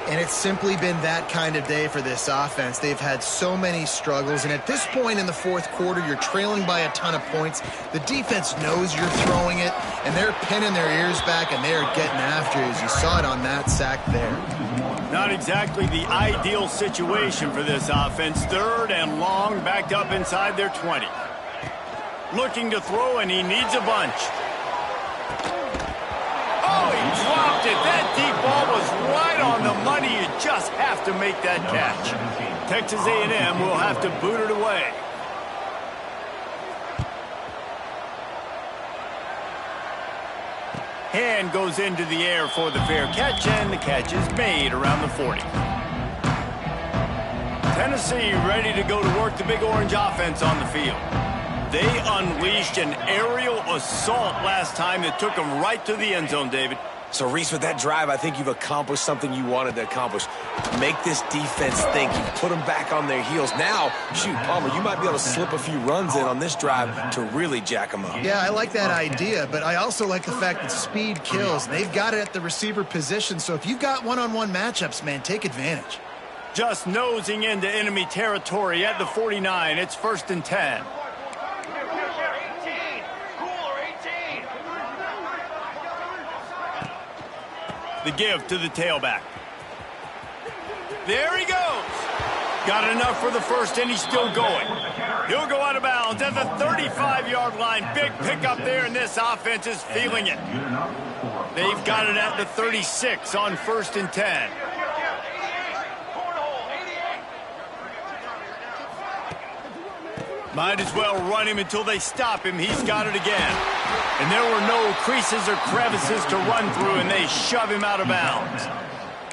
And it's simply been that kind of day for this offense. They've had so many struggles, and at this point in the fourth quarter, you're trailing by a ton of points. The defense knows you're throwing it, and they're pinning their ears back, and they're getting after you, as you saw it on that sack there. Not exactly the ideal situation for this offense. Third and long, backed up inside their 20. Looking to throw, and he needs a bunch. Oh, he dropped it. That deep ball was right on the money. You just have to make that catch. Texas A&M will have to boot it away. Hand goes into the air for the fair catch, and the catch is made around the 40. Tennessee ready to go to work the Big Orange offense on the field. They unleashed an aerial assault last time that took them right to the end zone, David. So, Reese, with that drive, I think you've accomplished something you wanted to accomplish. Make this defense think. You've put them back on their heels. Now, shoot, Palmer, you might be able to slip a few runs in on this drive to really jack them up. Yeah, I like that idea, but I also like the fact that speed kills. They've got it at the receiver position, so if you've got one-on-one matchups, man, take advantage. Just nosing into enemy territory at the 49. It's 1st and 10. The give to the tailback. There he goes. Got enough for the first, and he's still going. He'll go out of bounds at the 35-yard line. Big pickup there, and this offense is feeling it. They've got it at the 36 on 1st and 10. Might as well run him until they stop him. He's got it again. And there were no creases or crevices to run through, and they shove him out of bounds.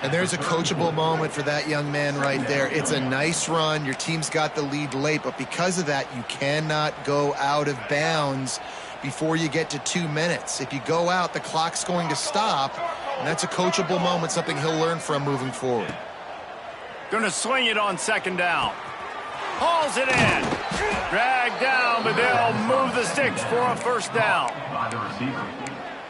And there's a coachable moment for that young man right there. It's a nice run. Your team's got the lead late, but because of that, you cannot go out of bounds before you get to 2 minutes. If you go out, the clock's going to stop, and that's a coachable moment, something he'll learn from moving forward. Going to swing it on 2nd down. Hauls it in. Dragged down, but they'll move the sticks for a 1st down.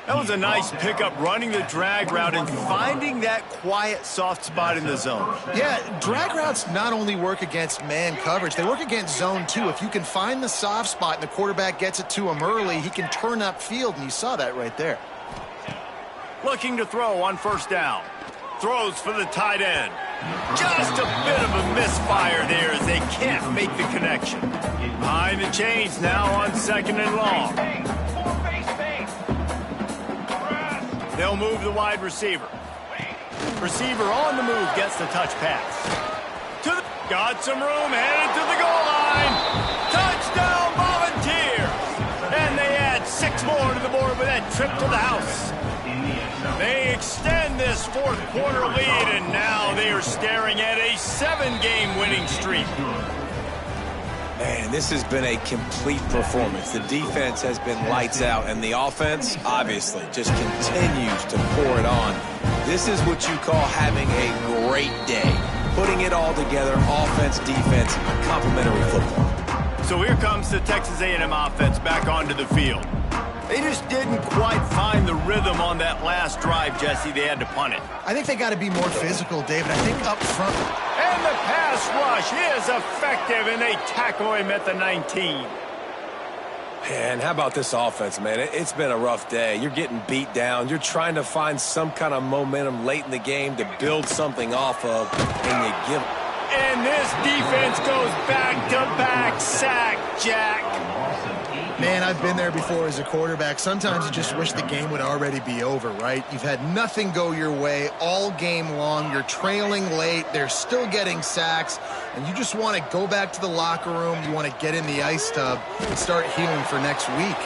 That was a nice pickup, running the drag route and finding that quiet, soft spot in the zone. Yeah, drag routes not only work against man coverage, they work against zone too. If you can find the soft spot and the quarterback gets it to him early, he can turn upfield, and you saw that right there. Looking to throw on 1st down. Throws for the tight end. Just a bit of a misfire there as they can't make the connection. Behind the chains now on 2nd and long. They'll move the wide receiver. Receiver on the move gets the touch pass. Got some room, headed to the goal line. Touchdown Volunteers! And they add 6 more to the board with that trip to the house. They extend this 4th quarter lead, and now they are staring at a 7-game winning streak. Man, this has been a complete performance. The defense has been lights out, and the offense, obviously, just continues to pour it on. This is what you call having a great day. Putting it all together, offense, defense, complementary football. So here comes the Texas A&M offense back onto the field. They just didn't quite find the rhythm on that last drive, Jesse. They had to punt it. I think they got to be more physical, David. I think up front. And the pass rush is effective, and they tackle him at the 19. And how about this offense, man? It's been a rough day. You're getting beat down. You're trying to find some kind of momentum late in the game to build something off of, and you give it. And this defense goes back-to-back sack, Jack. Man, I've been there before as a quarterback. Sometimes you just wish the game would already be over, right? You've had nothing go your way all game long. You're trailing late. They're still getting sacks. And you just want to go back to the locker room. You want to get in the ice tub and start healing for next week.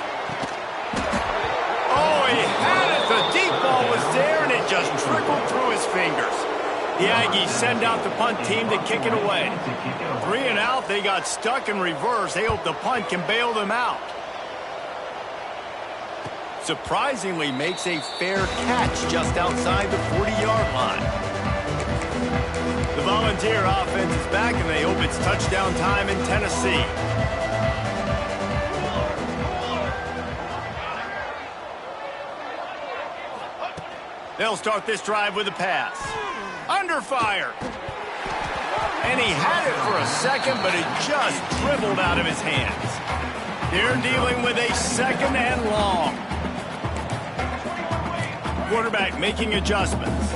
Oh, he had it. The deep ball was there, and it just trickled through his fingers. The Aggies send out the punt team to kick it away. 3 and out, they got stuck in reverse. They hope the punt can bail them out. Surprisingly makes a fair catch just outside the 40-yard line. The Volunteer offense is back, and they hope it's touchdown time in Tennessee. They'll start this drive with a pass. Under fire. And he had it for a second, but it just dribbled out of his hands. They're dealing with a second and long. Quarterback making adjustments.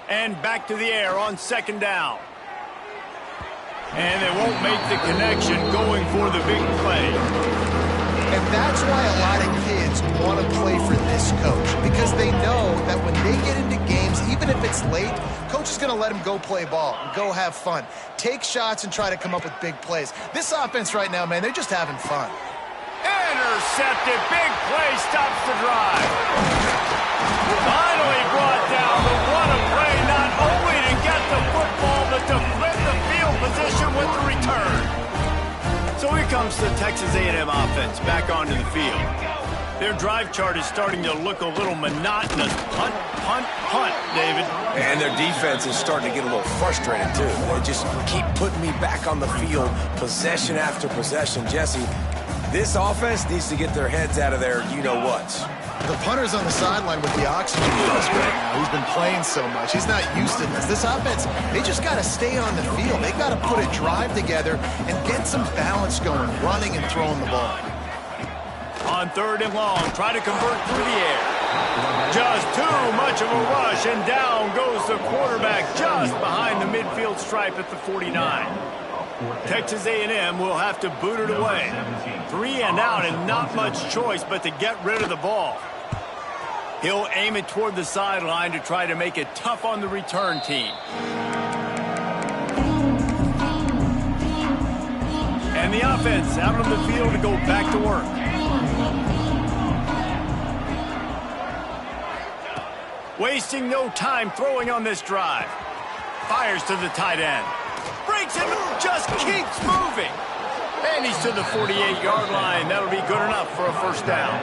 And back to the air on second down. And they won't make the connection going for the big play. And that's why a lot of kids want to play for this coach, because they know that when they get into games, even if it's late, coach is going to let them go play ball and go have fun. Take shots and try to come up with big plays. This offense right now, man, they're just having fun. Intercepted. Big play stops the drive. Finally brought down, but what a play, not only to get the football, but to flip the field position with the return. So here comes the Texas A&M offense back onto the field. Their drive chart is starting to look a little monotonous. Punt, punt, punt, David. And their defense is starting to get a little frustrated, too. They just keep putting me back on the field, possession after possession. Jesse, this offense needs to get their heads out of their you-know-whats. The punter's on the sideline with the oxygen mask right now. He's been playing so much. He's not used to this. This offense, they just got to stay on the field. They got to put a drive together and get some balance going, running and throwing the ball. On third and long, try to convert through the air. Just too much of a rush, and down goes the quarterback just behind the midfield stripe at the 49. Texas A&M will have to boot it away. 3 and out, and not much choice but to get rid of the ball. He'll aim it toward the sideline to try to make it tough on the return team. And the offense out on the field to go back to work. Wasting no time throwing on this drive. Fires to the tight end. Breaks it, just keeps moving. And he's to the 48-yard line. That'll be good enough for a first down.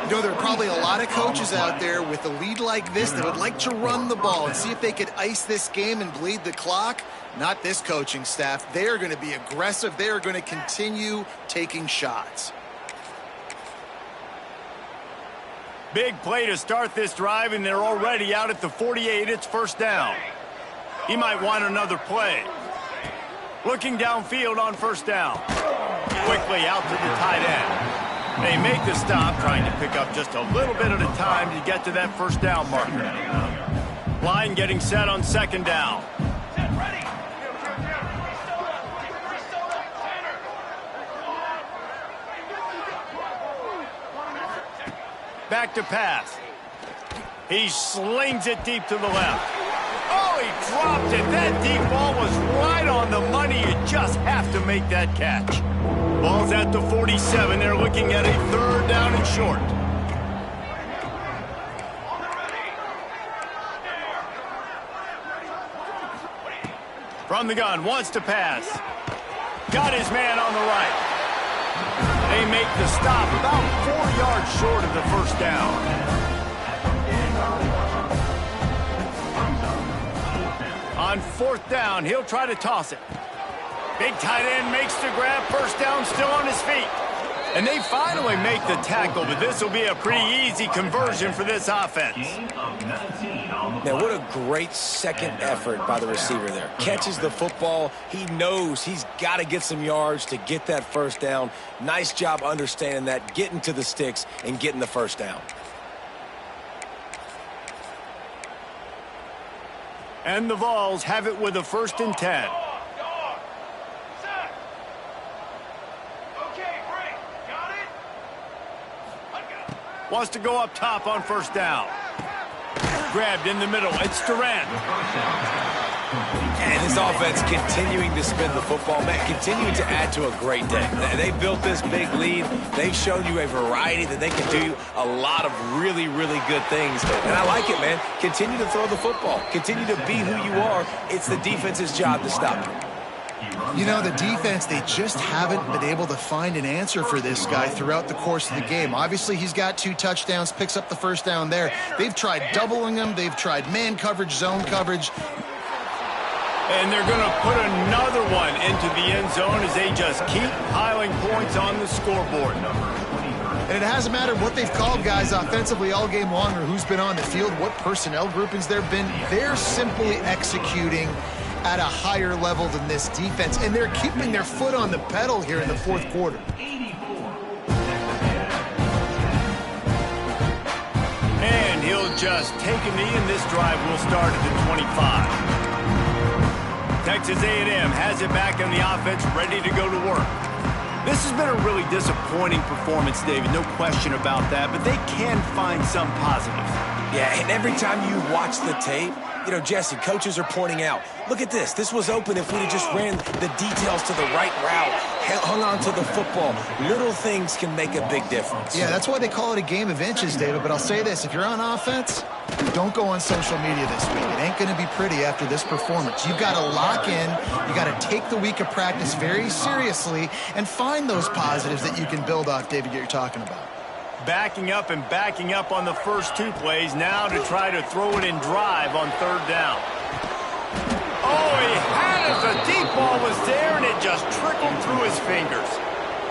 You know, there are probably a lot of coaches out there with a lead like this that would like to run the ball and see if they could ice this game and bleed the clock. Not this coaching staff. They are going to be aggressive. They are going to continue taking shots. Big play to start this drive, and they're already out at the 48. It's first down. He might want another play. Looking downfield on first down. Quickly out to the tight end. They make the stop, trying to pick up just a little bit at a time to get to that first down marker. Line getting set on second down. Back to pass. He slings it deep to the left. Oh, he dropped it. That deep ball was right on the money. You just have to make that catch. Ball's at the 47. They're looking at a third down and short. From the gun, wants to pass. Got his man on the right. They make the stop about 4 yards short of the first down. On fourth down, he'll try to toss it. Big tight end makes the grab. First down, still on his feet. And they finally make the tackle, but this will be a pretty easy conversion for this offense. Now, what a great second effort by the receiver there. Catches the football. He knows he's got to get some yards to get that first down. Nice job understanding that, getting to the sticks and getting the first down. And the Vols have it with a 1st and 10. Wants to go up top on first down. Grabbed in the middle. It's Durant. And his offense continuing to spin the football, man, continuing to add to a great day. They built this big lead. They've shown you a variety that they can do a lot of really, really good things. And I like it, man. Continue to throw the football. Continue to be who you are. It's the defense's job to stop you. You know, the defense, they just haven't been able to find an answer for this guy throughout the course of the game. Obviously, he's got 2 touchdowns, picks up the first down there. They've tried doubling him. They've tried man coverage, zone coverage. And they're going to put another one into the end zone as they just keep piling points on the scoreboard. And it hasn't mattered what they've called guys offensively all game long or who's been on the field, what personnel groupings there have been. They're simply executing at a higher level than this defense, and they're keeping their foot on the pedal here in the fourth quarter. And he'll just take a knee, and this drive will start at the 25. Texas A&M has it back in the offense, ready to go to work. This has been a really disappointing performance, David, no question about that, but they can find some positives. Yeah, and every time you watch the tape, you know, Jesse, coaches are pointing out, look at this. This was open if we'd have just ran the details to the right route, hung on to the football. Little things can make a big difference. Yeah, that's why they call it a game of inches, David. But I'll say this, if you're on offense, don't go on social media this week. It ain't going to be pretty after this performance. You've got to lock in. You got to take the week of practice very seriously and find those positives that you can build off, David, that you're talking about. Backing up on the first 2 plays now to try to throw it in drive on third down. Oh, he had it. The deep ball was there, and it just trickled through his fingers.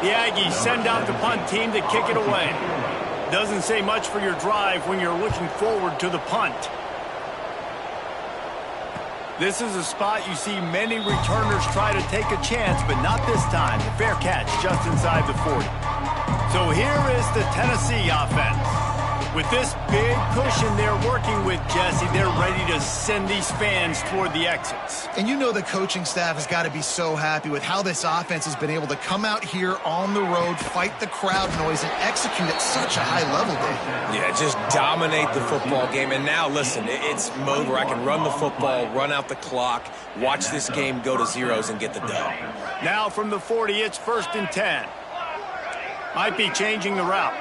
The Aggies send out the punt team to kick it away. Doesn't say much for your drive when you're looking forward to the punt. This is a spot you see many returners try to take a chance, but not this time. The fair catch just inside the 40. So here is the Tennessee offense. With this big cushion they're working with, Jesse, they're ready to send these fans toward the exits. And you know the coaching staff has got to be so happy with how this offense has been able to come out here on the road, fight the crowd noise, and execute at such a high level, Dave. Yeah, just dominate the football game. And now, listen, it's mode where I can run the football, run out the clock, watch this game go to zeros and get the dub. Now from the 40, it's 1st and 10. Might be changing the route.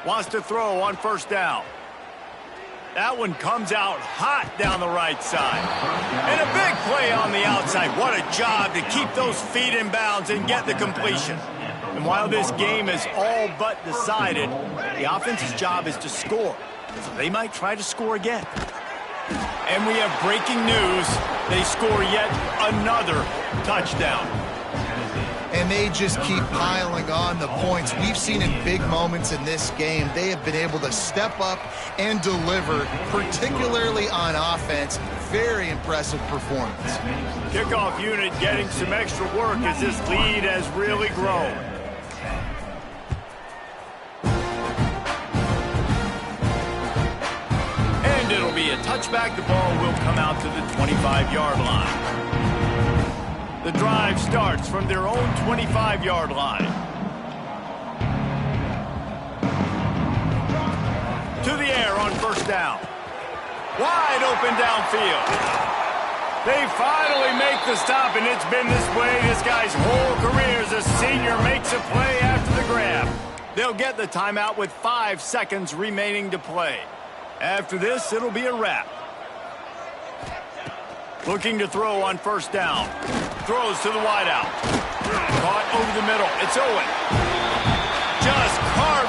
Wants to throw on first down. That one comes out hot down the right side. And a big play on the outside. What a job to keep those feet in bounds and get the completion. And while this game is all but decided, the offense's job is to score. So they might try to score again. And we have breaking news. They score yet another touchdown. And they just keep piling on the points. We've seen in big moments in this game, they have been able to step up and deliver, particularly on offense. Very impressive performance. Kickoff unit getting some extra work as this lead has really grown. And it'll be a touchback. The ball will come out to the 25-yard line. The drive starts from their own 25-yard line. To the air on first down. Wide open downfield. They finally make the stop, and it's been this way this guy's whole career as a senior makes a play after the grab. They'll get the timeout with 5 seconds remaining to play. After this, it'll be a wrap. Looking to throw on first down. Throws to the wideout. Caught over the middle. It's Owen.